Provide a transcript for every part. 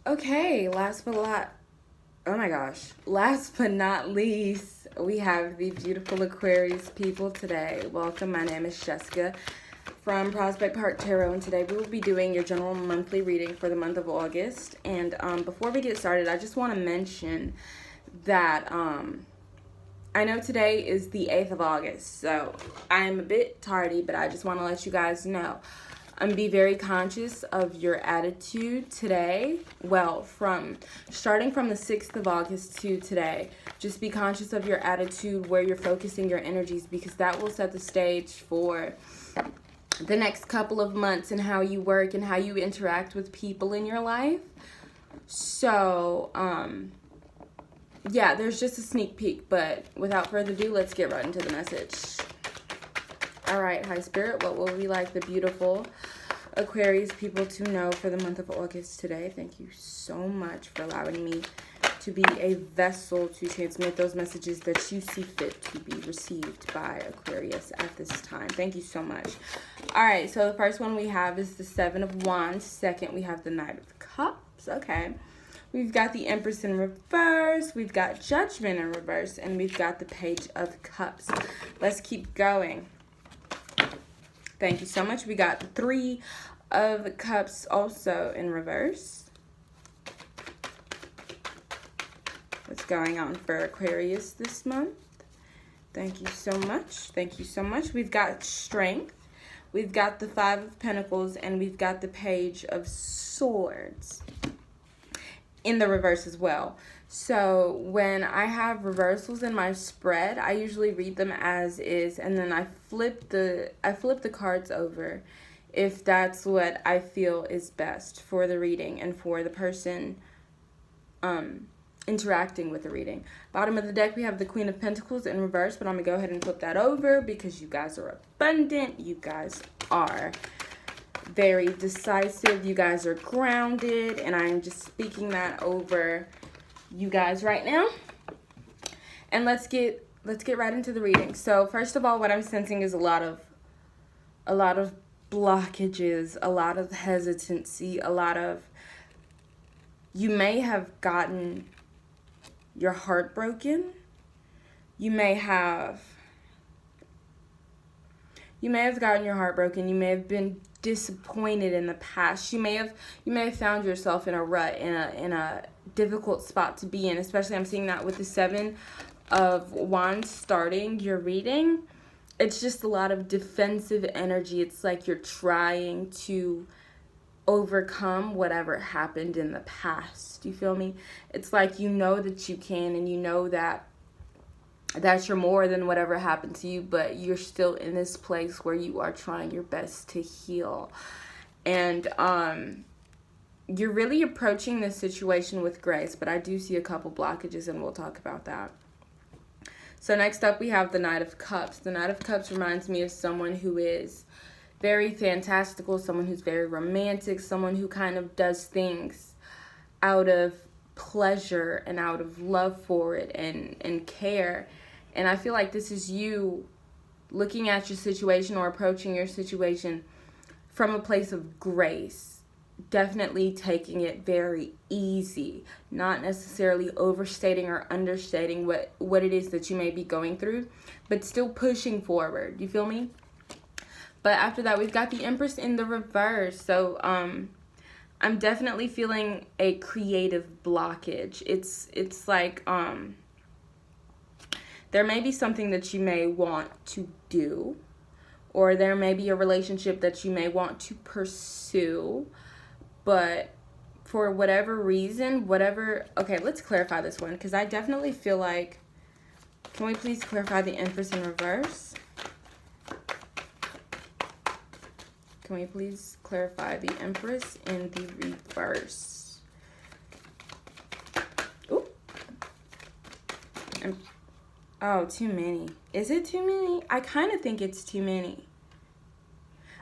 Okay, last but not least, we have the beautiful Aquarius people today. Welcome, my name is Jessica from Prospect Park Tarot, and today we will be doing your general monthly reading for the month of August. And before we get started, I just want to mention that I know today is the 8th of August, so I'm a bit tardy, but I just want to let you guys know. Be very conscious of your attitude today. Well, starting from the 6th of August to today, just be conscious of your attitude, where you're focusing your energies, because that will set the stage for the next couple of months and how you work and how you interact with people in your life. So, yeah, there's just a sneak peek, but without further ado, let's get right into the message. All right, High Spirit, what will we like the beautiful Aquarius people to know for the month of August today? Thank you so much for allowing me to be a vessel to transmit those messages that you see fit to be received by Aquarius at this time. Thank you so much. All right, so the first one we have is the Seven of Wands. Second, we have the Knight of Cups. Okay. We've got the Empress in reverse, we've got Judgment in reverse, and we've got the Page of Cups. Let's keep going. Thank you so much. We got the Three of Cups also in reverse. What's going on for Aquarius this month? Thank you so much. Thank you so much. We've got Strength. We've got the Five of Pentacles, and we've got the Page of Swords in the reverse as well. So when I have reversals in my spread, I usually read them as is, and then I flip the cards over if that's what I feel is best for the reading and for the person interacting with the reading. Bottom of the deck, we have the Queen of Pentacles in reverse, but I'm gonna go ahead and flip that over because you guys are abundant. You guys are very decisive. You guys are grounded, and I am just speaking that over you guys right now. And let's get right into the reading. So first of all, what I'm sensing is a lot of blockages, a lot of hesitancy, you may have gotten your heart broken. You may have gotten your heart broken. You may have been disappointed in the past. You may have found yourself in a rut, in a difficult spot to be in. Especially, I'm seeing that with the Seven of Wands starting your reading. It's just a lot of defensive energy. It's like you're trying to overcome whatever happened in the past. You feel me? It's like you know that you can, and you know that you're more than whatever happened to you, but you're still in this place where you are trying your best to heal. And you're really approaching this situation with grace, but I do see a couple blockages, and we'll talk about that. So next up, we have the Knight of Cups. The Knight of Cups reminds me of someone who is very fantastical, someone who's very romantic, someone who kind of does things out of pleasure and out of love for it and care. And I feel like this is you looking at your situation or approaching your situation from a place of grace. Definitely taking it very easy, not necessarily overstating or understating what it is that you may be going through, but still pushing forward. You feel me? But after that, we've got the Empress in the reverse. So I'm definitely feeling a creative blockage. It's like there may be something that you may want to do, or there may be a relationship that you may want to pursue, but for whatever reason, okay, let's clarify this one, because I definitely feel like, can we please clarify the Empress in reverse? Can we please clarify the Empress in the reverse? Ooh. Oh, too many. Is it too many? I kind of think it's too many.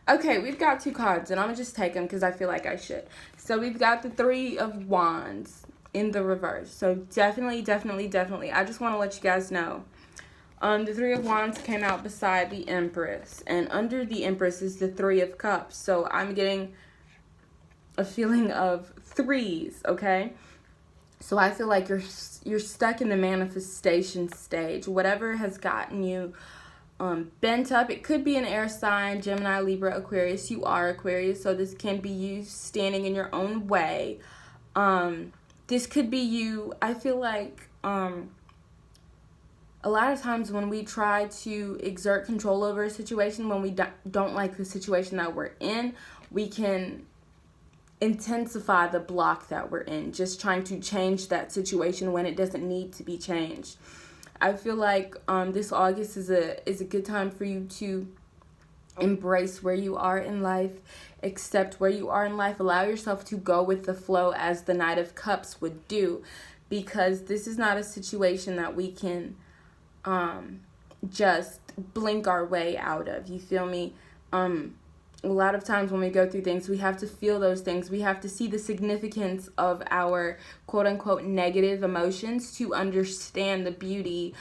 Okay, we've got two cards, and I'm going to just take them because I feel like I should. So we've got the Three of Wands in the reverse. So definitely, I just want to let you guys know. The Three of Wands came out beside the Empress, and under the Empress is the Three of Cups. So I'm getting a feeling of threes, okay? So I feel like you're stuck in the manifestation stage. Whatever has gotten you bent up. It could be an air sign, Gemini, Libra, Aquarius. You are Aquarius, so this can be you standing in your own way. This could be you. I feel like a lot of times when we try to exert control over a situation, when we don't like the situation that we're in, we can intensify the block that we're in, just trying to change that situation when it doesn't need to be changed. I feel like this August is a good time for you to embrace where you are in life, accept where you are in life, allow yourself to go with the flow as the Knight of Cups would do, because this is not a situation that we can just blink our way out of. You feel me? A lot of times when we go through things, we have to feel those things. We have to see the significance of our quote-unquote negative emotions to understand the beauty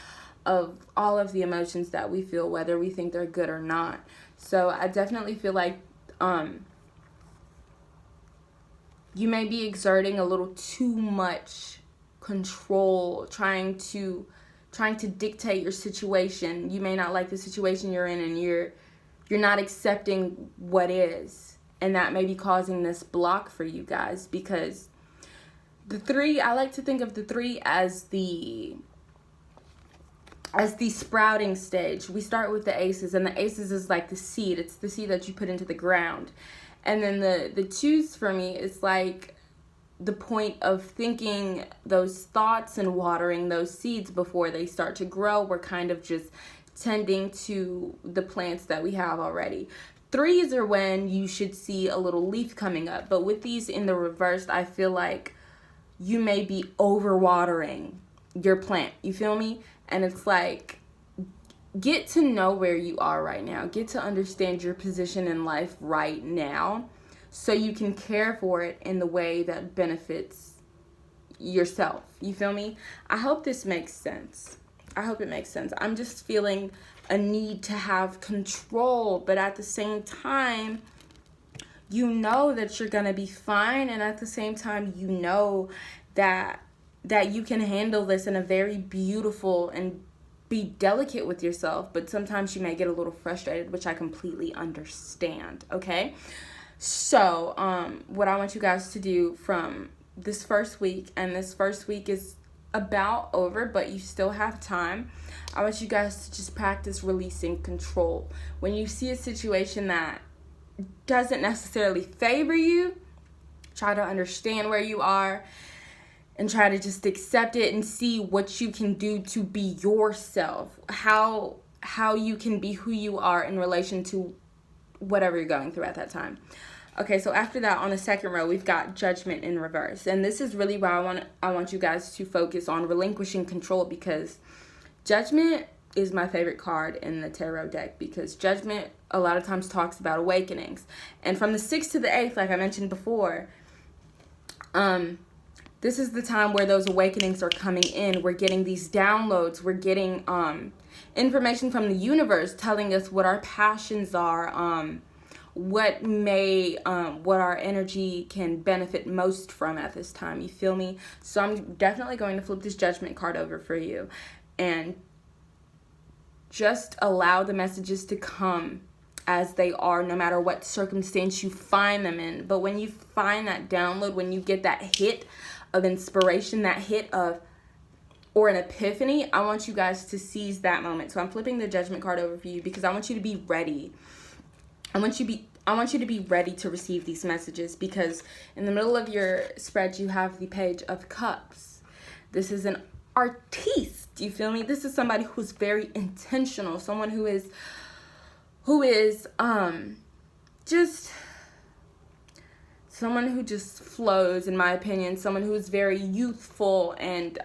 of all of the emotions that we feel, whether we think they're good or not. So I definitely feel like you may be exerting a little too much control, trying to dictate your situation. You may not like the situation you're in, and you're not accepting what is, and that may be causing this block for you guys, because the three, I like to think of the three as the sprouting stage. We start with the aces, and the aces is like the seed. It's the seed that you put into the ground. And then the twos for me is like the point of thinking those thoughts and watering those seeds before they start to grow. We're kind of just tending to the plants that we have already. Threes are when you should see a little leaf coming up. But with these in the reverse, I feel like you may be overwatering your plant. You feel me? And it's like, get to know where you are right now. Get to understand your position in life right now, so you can care for it in the way that benefits yourself. You feel me? I hope this makes sense. I hope it makes sense. I'm just feeling a need to have control, but at the same time, you know that you're going to be fine, and at the same time, you know that you can handle this in a very beautiful and be delicate with yourself, but sometimes you may get a little frustrated, which I completely understand, okay? So, what I want you guys to do from this first week, and this first week is about over, but you still have time. I want you guys to just practice releasing control. When you see a situation that doesn't necessarily favor you, try to understand where you are and try to just accept it and see what you can do to be yourself. How you can be who you are in relation to whatever you're going through at that time. Okay, so after that, on the second row, we've got Judgment in reverse. And this is really why I want you guys to focus on relinquishing control, because Judgment is my favorite card in the tarot deck, because Judgment a lot of times talks about awakenings. And from the 6th to the 8th, like I mentioned before, this is the time where those awakenings are coming in. We're getting these downloads. We're getting information from the universe telling us what our passions are, what our energy can benefit most from at this time. You feel me? So I'm definitely going to flip this Judgment card over for you, and just allow the messages to come as they are, no matter what circumstance you find them in. But when you find that download, when you get that hit of inspiration, that hit of, or an epiphany, I want you guys to seize that moment. So I'm flipping the Judgment card over for you, because I want you to be ready. I want you to be ready to receive these messages, because in the middle of your spread, you have the Page of Cups. This is an artiste, you feel me? This is somebody who's very intentional, someone who is just someone who just flows, in my opinion, someone who is very youthful and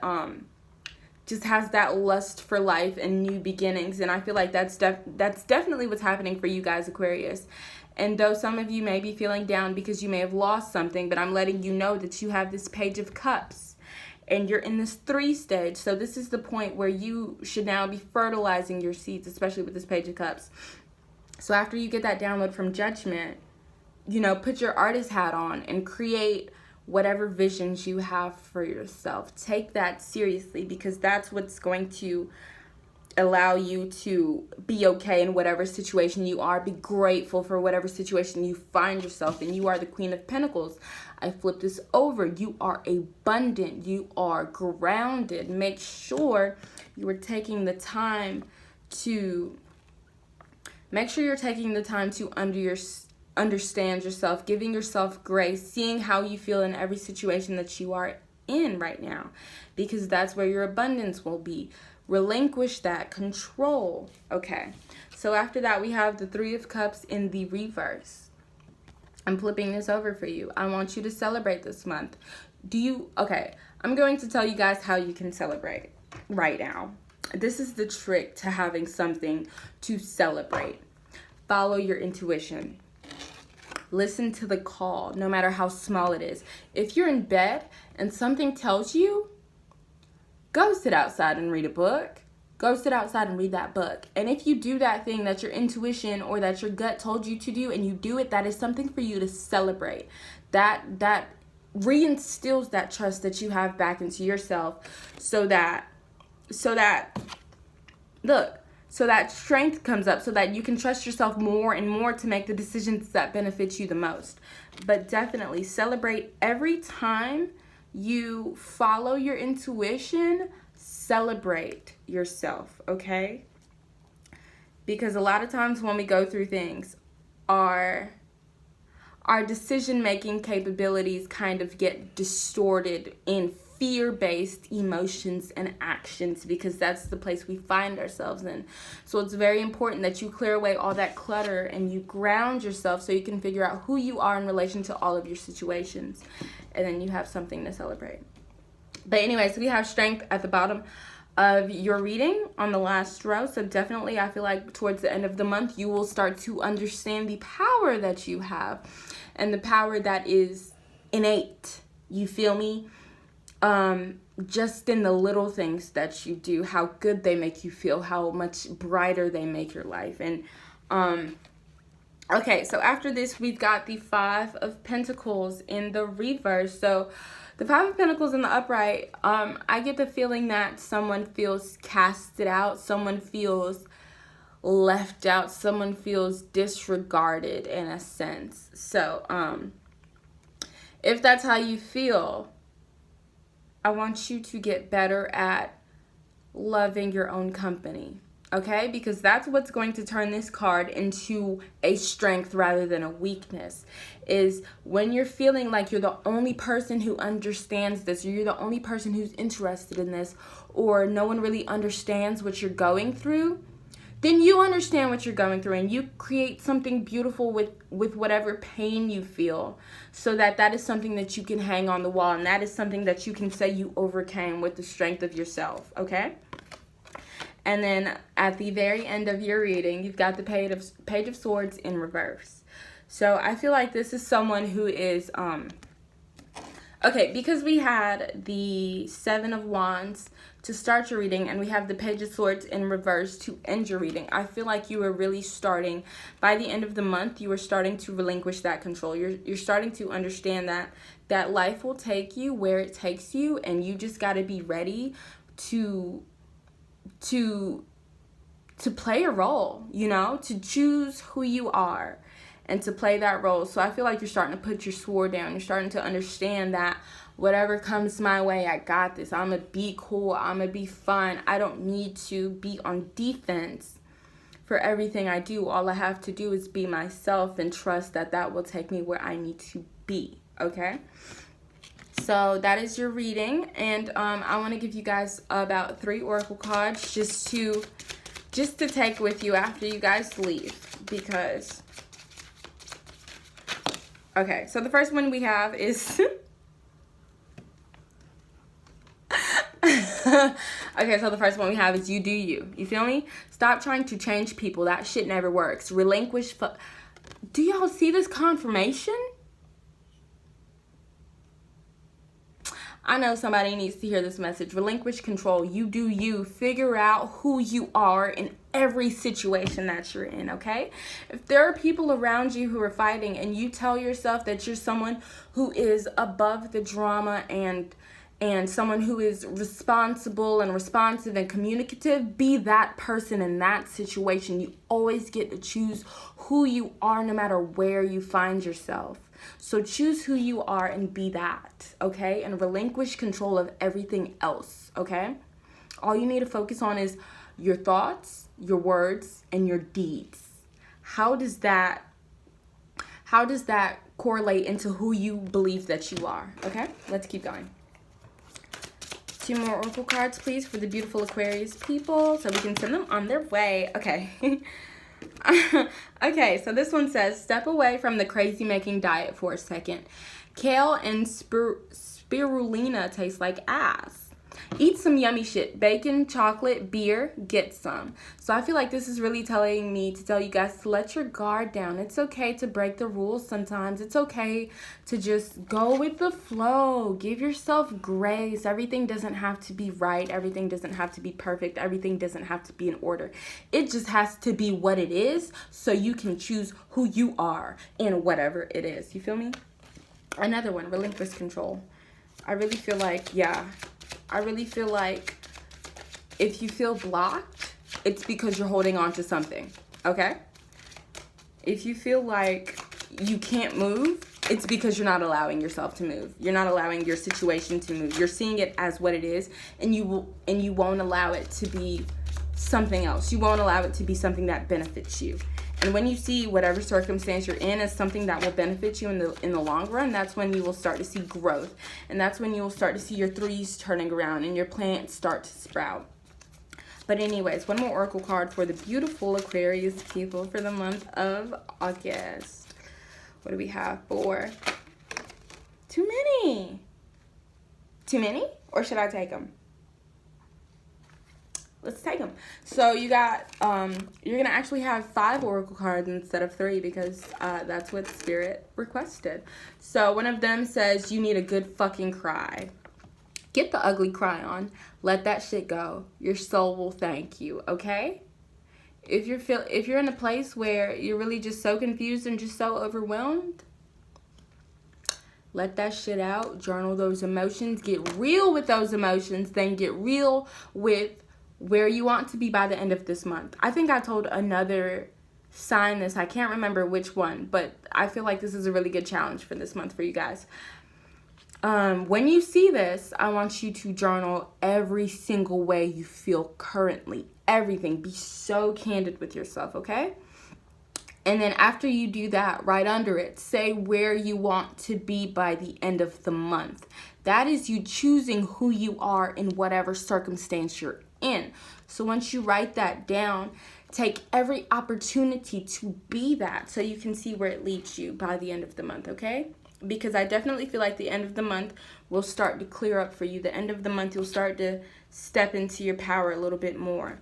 just has that lust for life and new beginnings. And I feel like that's definitely what's happening for you guys, Aquarius. And though some of you may be feeling down because you may have lost something, but I'm letting you know that you have this Page of Cups and you're in this 3 stage. So this is the point where you should now be fertilizing your seeds, especially with this Page of Cups. So after you get that download from Judgment, you know, put your artist hat on and create whatever visions you have for yourself. Take that seriously, because that's what's going to allow you to be okay in whatever situation you are. Be grateful for whatever situation you find yourself in. You are the Queen of Pentacles. I flip this over. You are abundant. You are grounded. Make sure you are taking the time to understand yourself, giving yourself grace, seeing how you feel in every situation that you are in right now, because that's where your abundance will be. Relinquish that control. Okay, so after that we have the Three of Cups in the reverse. I'm flipping this over for you. I want you to celebrate this month. Okay, I'm going to tell you guys how you can celebrate right now. This is the trick to having something to celebrate. Follow your intuition. Listen to the call, no matter how small it is. If you're in bed and something tells you, go sit outside and read a book. Go sit outside and read that book. And if you do that thing that your intuition or that your gut told you to do and you do it, that is something for you to celebrate. That reinstills that trust that you have back into yourself, so that strength comes up, so that you can trust yourself more and more to make the decisions that benefit you the most. But definitely celebrate every time you follow your intuition. Celebrate yourself, okay? Because a lot of times when we go through things, our decision-making capabilities kind of get distorted in fear-based emotions and actions, because that's the place we find ourselves in. So it's very important that you clear away all that clutter and you ground yourself so you can figure out who you are in relation to all of your situations. And then you have something to celebrate. But anyways, we have strength at the bottom of your reading on the last row. So definitely, I feel like towards the end of the month, you will start to understand the power that you have and the power that is innate. You feel me? Just in the little things that you do, how good they make you feel, how much brighter they make your life. And okay, so after this, we've got the Five of Pentacles in the reverse. So the Five of Pentacles in the upright, I get the feeling that someone feels casted out, someone feels left out, someone feels disregarded in a sense. So if that's how you feel, I want you to get better at loving your own company, okay? Because that's what's going to turn this card into a strength rather than a weakness, is when you're feeling like you're the only person who understands this, or you're the only person who's interested in this, or no one really understands what you're going through, then you understand what you're going through and you create something beautiful with whatever pain you feel, so that is something that you can hang on the wall, and that is something that you can say you overcame with the strength of yourself, okay? And then at the very end of your reading, you've got the Page of Swords in reverse. So I feel like this is someone who is, okay, because we had the Seven of Wands to start your reading, and we have the Page of Swords in reverse to end your reading. I feel like you are really starting, by the end of the month, you are starting to relinquish that control. You're starting to understand that life will take you where it takes you, and you just got to be ready to play a role, you know, to choose who you are and to play that role. So I feel like you're starting to put your sword down. You're starting to understand that whatever comes my way, I got this. I'm going to be cool. I'm going to be fun. I don't need to be on defense for everything I do. All I have to do is be myself and trust that will take me where I need to be, okay? So that is your reading, and I want to give you guys about 3 oracle cards just to take with you after you guys leave, because okay, so the first one we have is okay, so the first one we have is you do you. You feel me? Stop trying to change people. That shit never works. Relinquish. Do y'all see this confirmation? I know somebody needs to hear this message. Relinquish control. You do you. Figure out who you are in every situation that you're in, okay? If there are people around you who are fighting and you tell yourself that you're someone who is above the drama and someone who is responsible and responsive and communicative, be that person in that situation. You always get to choose who you are no matter where you find yourself. So choose who you are and be that, okay? And relinquish control of everything else, okay? All you need to focus on is your thoughts, your words, and your deeds. How does that correlate into who you believe that you are, okay? Let's keep going. 2 more oracle cards, please, for the beautiful Aquarius people, so we can send them on their way. Okay. Okay, so this one says, step away from the crazy-making diet for a second. Kale and spirulina taste like ass. Eat some yummy shit. Bacon, chocolate, beer, get some. So I feel like this is really telling me to tell you guys to let your guard down. It's okay to break the rules sometimes. It's okay to just go with the flow. Give yourself grace. Everything doesn't have to be right. Everything doesn't have to be perfect. Everything doesn't have to be in order. It just has to be what it is so you can choose who you are in whatever it is. You feel me? Another one, relinquish control. I really feel like, if you feel blocked, it's because you're holding on to something, okay? If you feel like you can't move, it's because you're not allowing yourself to move. You're not allowing your situation to move. You're seeing it as what it is, and you won't allow it to be something else. You won't allow it to be something that benefits you. And when you see whatever circumstance you're in as something that will benefit you in the long run, that's when you will start to see growth. And that's when you will start to see your threes turning around and your plants start to sprout. But anyways, one more oracle card for the beautiful Aquarius people for the month of August. What do we have for? Too many. Too many? Or should I take them? Let's take them. So you got, you're going to actually have 5 oracle cards instead of 3 because that's what Spirit requested. So one of them says you need a good fucking cry. Get the ugly cry on. Let that shit go. Your soul will thank you, okay? If you're in a place where you're really just so confused and just so overwhelmed, let that shit out. Journal those emotions. Get real with those emotions. Then get real with where you want to be by the end of this month. I think I told another sign this. I can't remember which one, but I feel like this is a really good challenge for this month for you guys. When you see this, I want you to journal every single way you feel currently. Everything. Be so candid with yourself, okay? And then after you do that, right under it, say where you want to be by the end of the month. That is you choosing who you are in whatever circumstance you're in. So once you write that down, take every opportunity to be that so you can see where it leads you by the end of the month, okay? Because I definitely feel like the end of the month will start to clear up for you. The end of the month, you'll start to step into your power a little bit more.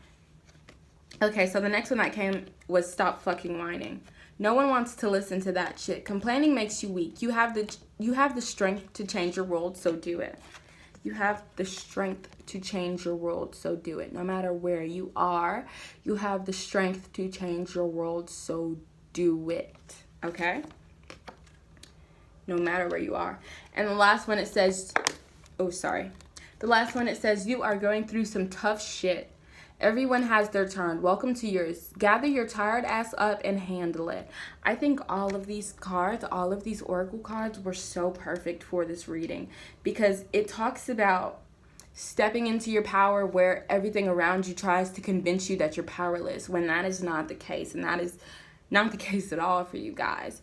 Okay, so the next one that came was stop fucking whining. No one wants to listen to that shit. Complaining makes you weak. You have the strength to change your world, so do it. You have the strength to change your world, so do it. No matter where you are, you have the strength to change your world, so do it. Okay? No matter where you are. And the last one, it says, The last one, it says, you are going through some tough shit. Everyone has their turn. Welcome to yours. Gather your tired ass up and handle it. I think all of these cards, all of these oracle cards were so perfect for this reading because it talks about stepping into your power where everything around you tries to convince you that you're powerless when that is not the case, and that is not the case at all for you guys.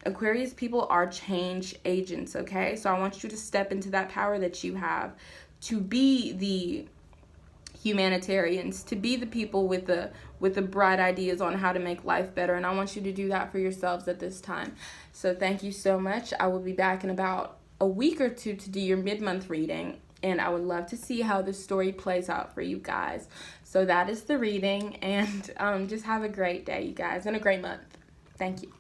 Aquarius people are change agents, okay? So I want you to step into that power that you have to be the humanitarians, to be the people with the bright ideas on how to make life better, and I want you to do that for yourselves at this time. So thank you so much. I will be back in about a week or two to do your mid-month reading, and I would love to see how this story plays out for you guys. So that is the reading, and just have a great day, you guys, and a great month. Thank you.